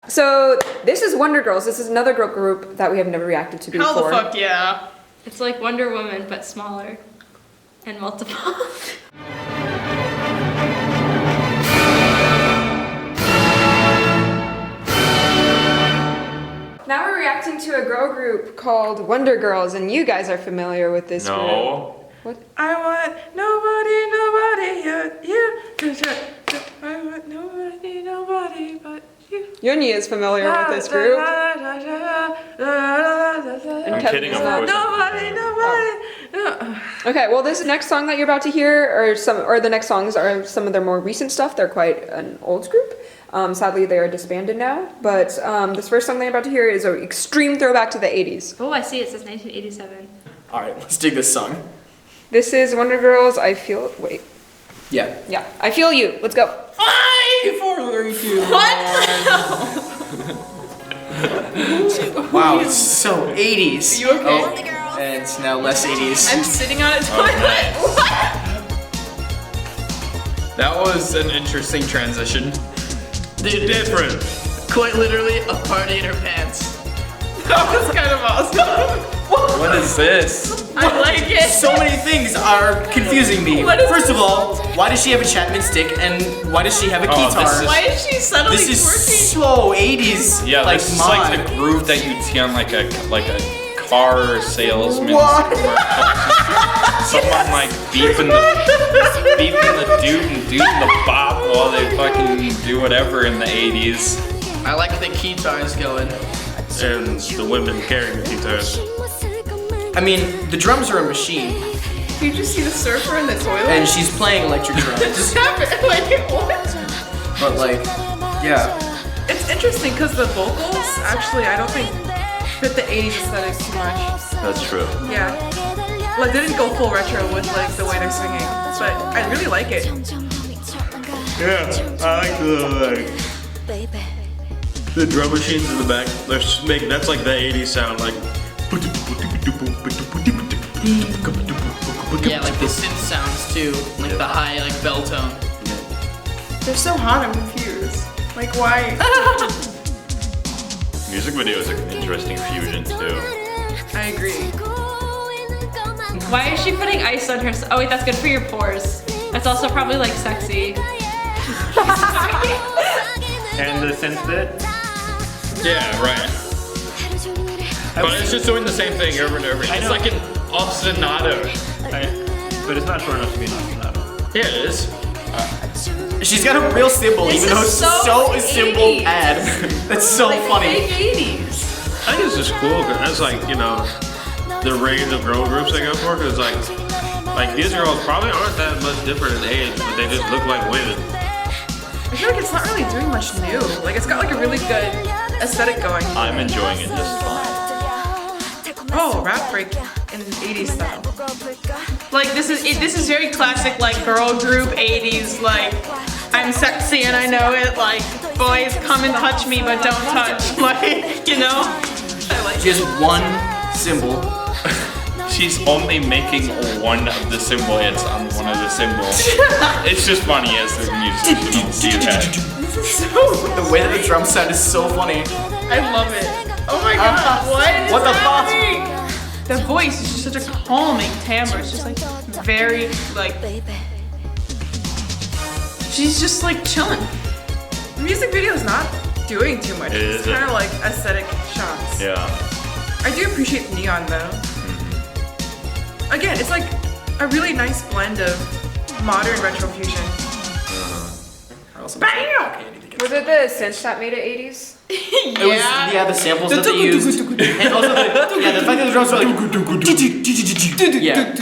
So this is Wonder Girls. This is another girl group that we have never reacted to before. How the fuck yeah. It's like Wonder Woman, but smaller and multiple. Now we're reacting to a girl group called Wonder Girls, and you guys are familiar with this group. What? I want nobody, you. I want nobody but you. Yunyi is familiar with this group. I'm kidding, of course. Nobody. Okay, well, this next song that you're about to hear, or the next songs are some of their more recent stuff. They're quite an old group. Sadly, they are disbanded now. But this first song that you're about to hear is an extreme throwback to the 80s. Oh, I see. It says 1987. All right, let's dig this song. This is Wonder Girls. I feel. Wait. Yeah. Yeah. I feel you. Let's go. 5, 4, 3, 2, What? Wow, it's so 80s. You okay? Oh, and it's now less 80s. I'm sitting on a toilet. nice. What? That was an interesting transition. Different. Quite literally a party in her pants. That was kind of awesome. What is this? I like it. So many things are confusing me. What is First of all, why does she have a Chapman stick and why does she have a Oh, guitar? this is- Why is she suddenly This is twerking? so 80s. Yeah, like this is mod. like the groove that you'd see on like a car salesman. What? Someone like beeping the dude and doing the bop while they fucking do whatever in the 80s. I like the guitars going. And the women carrying the guitars. I mean, the drums are a machine, Did you just see the surfer in the toilet? and she's playing electric It drums. just happened. Like, what? But like, yeah. It's interesting because the vocals, actually, I don't think fit the 80s aesthetic too much. That's true. Yeah. Like, they didn't go full retro with like the way they're singing, but I really like it. Yeah, I like the drum machines in the back. They're just making that's like the 80s sound, like. Yeah, like the synth sounds too, like the high like bell tone. They're so hot, I'm confused. Like, why? Music video is an interesting fusion too. I agree. Why is she putting ice on her? Oh wait, that's good for your pores. That's also probably like sexy. And the synth bit? Yeah, right. But it's just doing the same thing over and over. It's like an ostinato. But it's not short enough to be an ostinato. Yeah, it is. She's got a real symbol, This even though is it's so a symbol 80s. pad. That's so funny. Fake 80s. I think it's just cool because that's like, you know, the range of girl groups they go for. Because like these girls probably aren't that much different in age, but they just look like women. I feel like it's not really doing much new. Like, it's got like a really good aesthetic going. I'm enjoying it just fine. Oh, rap break in 80s style. Like, this is very classic, like, girl group 80s, like, I'm sexy and I know it, like, boys come and touch me but don't touch, like, you know? I like it. Just one symbol. She's only making one of the symbol hits on one of the symbols. It's just funny as the musician see that. This is so... The way that the drum sound is so funny. I love it. Oh my god, what is What the fuck? happening? The voice is just such a calming timbre. It's just like very like she's just like chilling. The music video is not doing too much. It It's isn't. kind of like aesthetic shots. Yeah. I do appreciate the neon though. Again, it's like a really nice blend of modern retro fusion. Bam! Was it the synth that made it 80s? It was, yeah, the samples that they used. And also the fact that the drums were like yeah.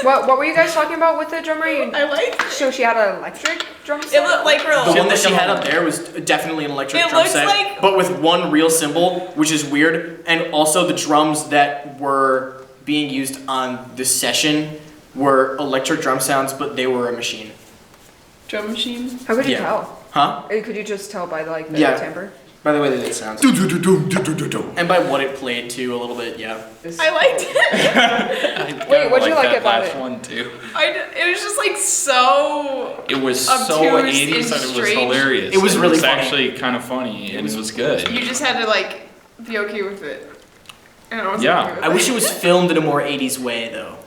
What were you guys talking about with the drummer? I like it. So she had an electric drum It set? looked like real. The one that she had up there was definitely an electric It drum looks set, like- but with one real cymbal, which is weird, and also the drums that were being used on this session were electric drum sounds, but they were a machine. Drum machine. How could you Yeah. tell? Huh? Could you just tell by like the Yeah. timbre? By the way they did sounds. And by what it played too a little bit, yeah. I liked it. Wait, what'd you like that about last it? one too. It was just like so. It was so obtuse 80s and that it was strange. hilarious. It was really funny. actually kind of funny and it was good. You just had to like be okay with it. I don't know. Yeah. I wish it was filmed in a more 80s way though.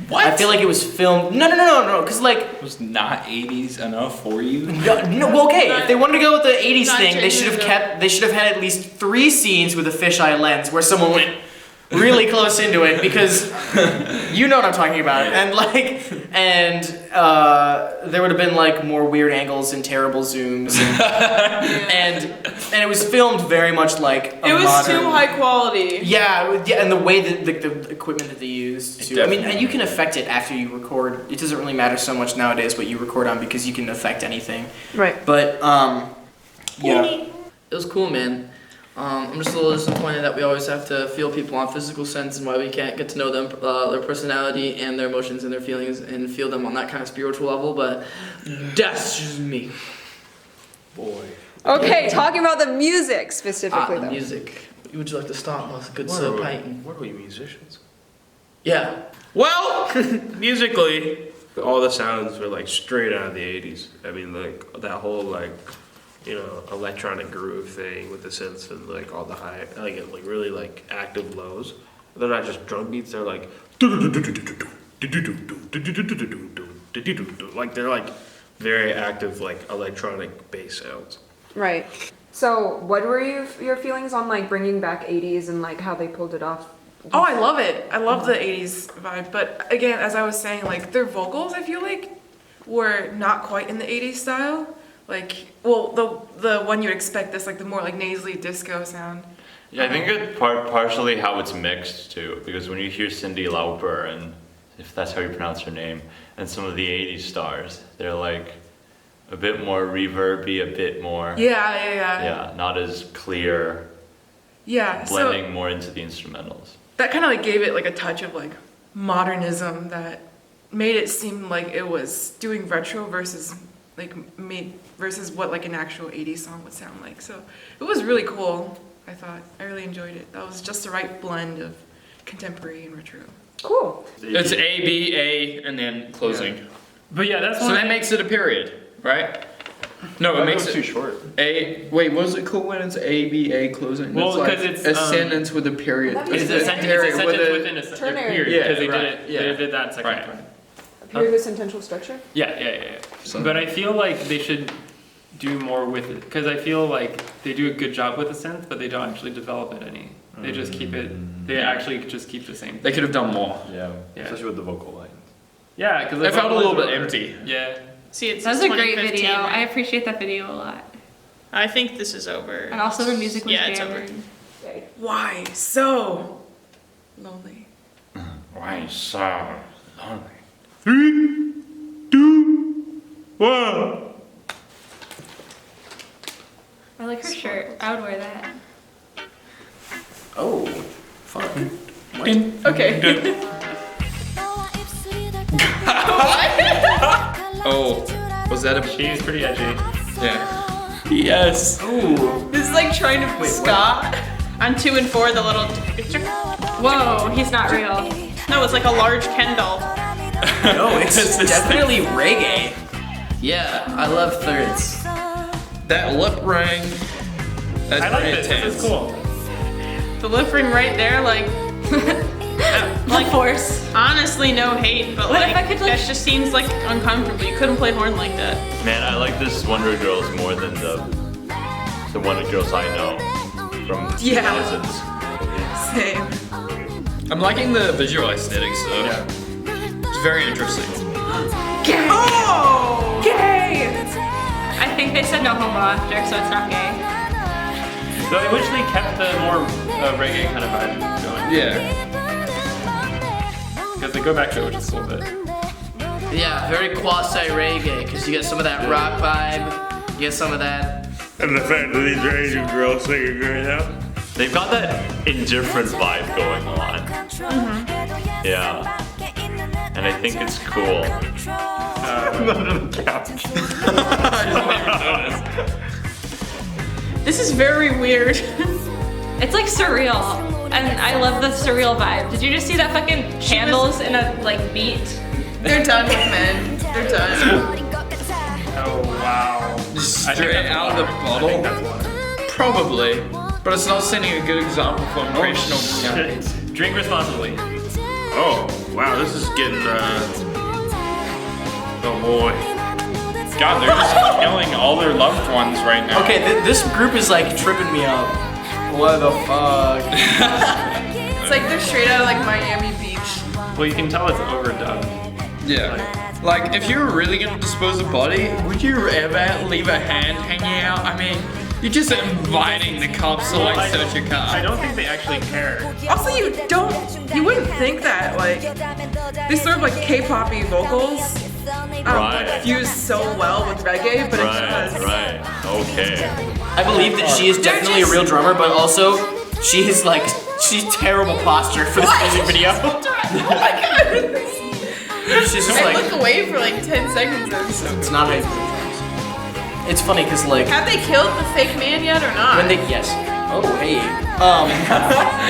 What? I feel like it was filmed. No, because like. It was not 80s enough for you. No, well, okay. If they wanted to go with the 80s Not thing, they should have kept. They should have had at least 3 scenes with a fisheye lens where someone went really close into it because you know what I'm talking about. And there would have been like more weird angles and terrible zooms. And it was filmed very much like a It was modern, too high quality. Yeah, and the way that the equipment that they used too. I mean, and you can affect it after you record. It doesn't really matter so much nowadays what you record on because you can affect anything. Right. But yeah. It was cool, man. I'm just a little disappointed that we always have to feel people on physical sense and why we can't get to know them, their personality and their emotions and their feelings and feel them on that kind of spiritual level, but that's just me. Boy. Okay, talking about the music specifically The though. music. Would you like to start with a good What Sir are we- Peyton? What are we, musicians? Yeah. Well, musically, all the sounds were like straight out of the 80s. I mean, like that whole like, you know, electronic groove thing with the synths and like all the high, like really like active lows. They're not just drum beats, they're like like they're like very active like electronic bass sounds. Right. So, what were your feelings on like bringing back 80s and like how they pulled it off? Oh, I love it. I love the 80s vibe. But again, as I was saying, like their vocals, I feel like were not quite in the 80s style. Like, well, the one you'd expect, this like the more like nasally disco sound. Yeah, I think it's partially how it's mixed too, because when you hear Cyndi Lauper, and if that's how you pronounce her name, and some of the 80s stars, they're like a bit more reverby, a bit more, Yeah. not as clear, Yeah. blending So more into the instrumentals. that kind of like gave it like a touch of like modernism that made it seem like it was doing retro versus versus what like an actual 80s song would sound like. So it was really cool. I thought I really enjoyed it. That was just the right blend of contemporary and retro. Cool. It's A, B, A, and then closing. But yeah, that's So that makes it a period, right? No, it makes it too short. A. Wait, what is it called when it's A, B, A closing? Well, It's 'cause it's, a sentence with a period. It's It's a sentence within a Ternary. period Yeah, because they right, did it. yeah. They did that second Right. part. A period with sentential structure. Yeah. So- But I feel like they should do more with it because I feel like they do a good job with the synth, but they don't actually develop it any. They just keep it. They actually just keep the same. They could have done more. Yeah, Yeah. especially with the vocal lines. Yeah, because It felt a little bit empty. Yeah. See, it's That was a great 2015, video. right? I appreciate that video a lot. I think this is over. And also the music was Yeah, it's over. good. Yay. Why so lonely? Why so lonely? 3, 2, 1. I like her shirt. I would wear that. Oh, fun. Okay. Oh, was that a? She's pretty edgy. Yeah. Yes. Ooh. This is like trying to ska. On 2 and 4, the little. Whoa, he's not real. No, it's like a large Ken doll. No, it's definitely reggae. Yeah, I love thirds. That lip ring. That's I like pretty this. intense. This is cool. The lip ring right there, like. Like force. Honestly, no hate, but What like, if I could, like- that just seems like uncomfortable. You couldn't play horn like that. Man, I like this Wonder Girls more than the Wonder Girls I know from the Yeah. 2000s. Same. I'm liking the visual aesthetics though. Yeah. It's very interesting. Oh! Gay! I think they said no homo after, so it's not gay. Though I wish they kept the more reggae kind of vibe going. Yeah. Because they go back to it, which is cool, but Yeah, very quasi reggae because you get some of that rock vibe, you get some of that. And the fact that these are Asian girls singing right now. They've got that indifferent vibe going on. Yeah. And I think it's cool. This is very weird. It's like surreal, and I love the surreal vibe. Did you just see that fucking candles in a like beat? They're done with men. They're done. Oh wow. Straight out of the bottle? Probably. But it's not setting a good example for impressional. Shit. Drink responsibly. Oh, wow, this is getting, oh boy. God, they're just killing all their loved ones right now. Okay, this group is like tripping me up. What the fuck? It's like they're straight out of like Miami Beach. Well, you can tell it's overdubbed. Yeah. Like, if you were really gonna dispose a body, would you ever leave a hand hanging out? I mean, you're just inviting the cops to like search your car. I don't think they actually care. Also, you wouldn't think that, like, these sort of like K-poppy vocals Right. fuse so well with reggae, but it does. Right. Okay. I believe that she is definitely a real drummer, but also she's terrible posture for this music video. She's just I like, look away for like 10 seconds and so. it's not how. It's funny because like Have they killed the fake man yet or not? when they yes. Oh hey.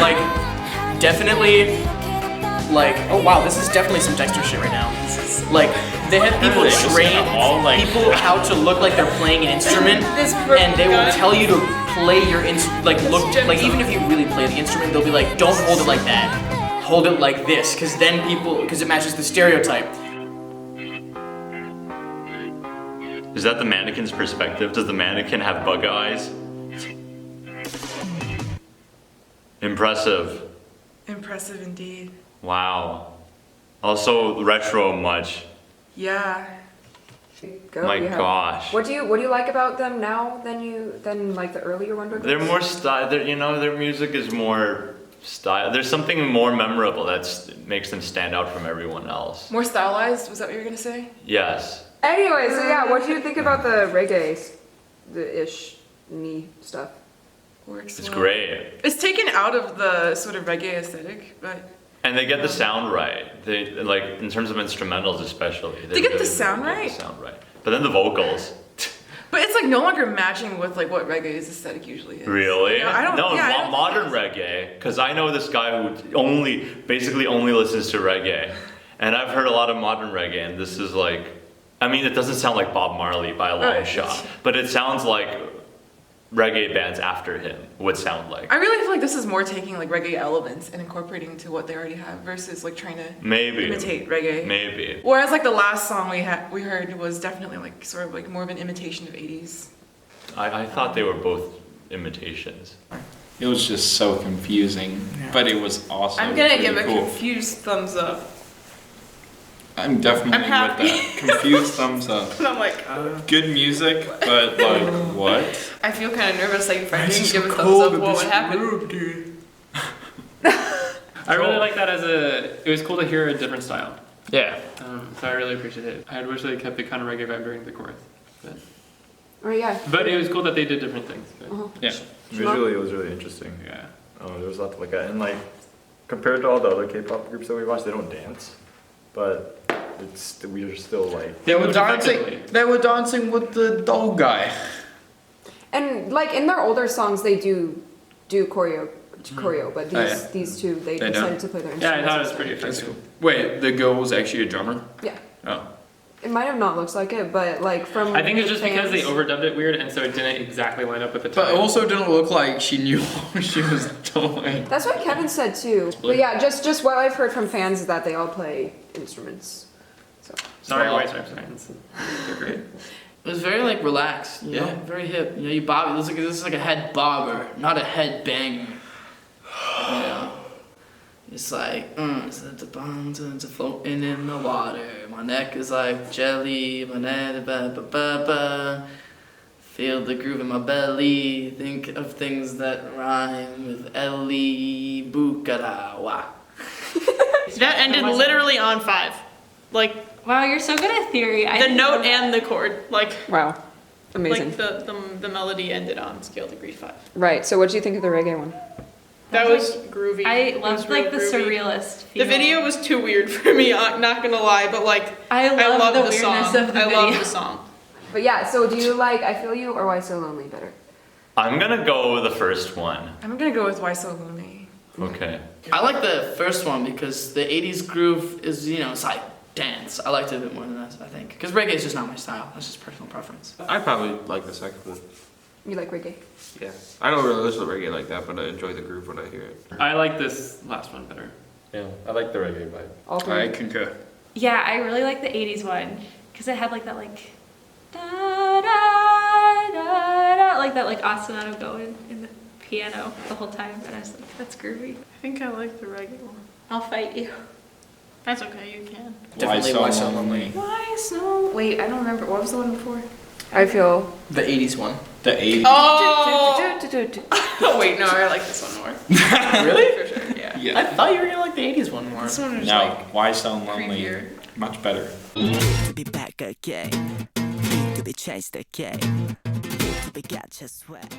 Like definitely. Like oh wow, this is definitely some Dexter shit right now. Like they have people train people how to look like they're playing an instrument, and they will tell you to play your like even if you really play the instrument, they'll be like, don't hold it like that, hold it like this, because it matches the stereotype. Is that the mannequin's perspective? Does the mannequin have bug eyes? Impressive. Impressive indeed. Wow. Also retro much. Yeah. Go, My you have- gosh. What do you like about them now than like the earlier Wonder Girls? They're more style. Their music is more style. There's something more memorable that makes them stand out from everyone else. More stylized, was that what you were gonna say? Yes. Anyway, so yeah, what do you think about the reggae, the ish-ny stuff? Works It's well. great. It's taken out of the sort of reggae aesthetic, but And they get the sound right. They like in terms of instrumentals especially. They get the sound get right? The sound right. But then the vocals. but it's like no longer matching with like what reggae's aesthetic usually is. Really? You know, I don't. No, yeah, I don't modern think reggae. Because I know this guy who basically only listens to reggae, and I've heard a lot of modern reggae, and this is like, I mean, it doesn't sound like Bob Marley by a long Right. shot, but it sounds like reggae bands after him would sound like. I really feel like this is more taking like reggae elements and incorporating to what they already have versus like trying to Maybe. imitate reggae. Maybe. Whereas like the last song we heard was definitely like sort of like more of an imitation of 80s. I thought they were both imitations. It was just so confusing, but it was awesome. I'm gonna Really give a cool. confused thumbs up. I'm definitely I'm happy. with that. Confused thumbs up. And I'm like, Good music, but like, what? I feel kind of nervous like if I didn't give a thumbs up, what would happen? I really like that it was cool to hear a different style. Yeah. So I really appreciate it. I wish they kept the kind of reggae vibe during the chorus. Or yeah. But it was cool that they did different things. But, Yeah. Visually, it was really interesting. yeah. There was a lot to look at, and like compared to all the other K-pop groups that we watched, they don't dance, but we are still like. They were Which dancing. effectively- They were dancing with the doll guy. And like in their older songs, they do choreo, but Oh, yeah. these two they They decided don't. to play their Yeah, I instruments. thought it was pretty That's effective. cool. Wait, the girl was actually a drummer? Yeah, Oh. it might have not looked like it, but like from I think it's the just because they fans- overdubbed it weird, and so it didn't exactly line up with the time. But it also didn't look like she knew what she was doing. That's what Kevin said too. But yeah, just what I've heard from fans is that they all play instruments. So Sorry, Well- White Stripes fans. They're great. It was very like relaxed, you know, Yeah. very hip. You know, you bob. This is like a head bobber, not a head banger. You know, it's like it's the bones and it's floating in the water. My neck is like jelly. My neck, ba ba ba ba. Feel the groove in my belly. Think of things that rhyme with Ellie Bukarawa. That ended literally on 5. Like Wow, you're so good at theory. I the didn't know note that. and the chord. Like wow, amazing. like the melody ended on scale degree 5. Right. So what do you think of the reggae one? That was groovy. I It was loved like the real groovy. surrealist The feel. video was too weird for me, I'm not gonna lie, but like I love the song. weirdness of the I love video. the song. But yeah, so do you like I Feel You or Why So Lonely better? I'm gonna go with the first one. I'm gonna go with Why So Lonely. Okay. I like the first one because the 80s groove is, you know, it's like dance. I liked it a bit more than that, I think. Because reggae is just not my style. That's just personal preference. I probably like the second one. You like reggae? Yeah. I don't really listen to reggae like that, but I enjoy the groove when I hear it. I like this last one better. Yeah, I like the reggae vibe. All three. I concur. Yeah, I really like the 80s one because it had like that like da da da da like that like ostinato going in the piano the whole time, and I was like, that's groovy. I think I like the reggae one. I'll fight you. That's okay, you can. Definitely Why So Lonely. Why so? Wait, I don't remember. What was the one before? I feel. The 80s one. The 80s. Oh! Wait, no, I like this one more. Really? For sure, yeah. Yeah. I thought you were gonna like the 80s one more. This one was No, like Why So Lonely? creepier. Much better. to be back again. Need to be chased again. Need to be got your sweat.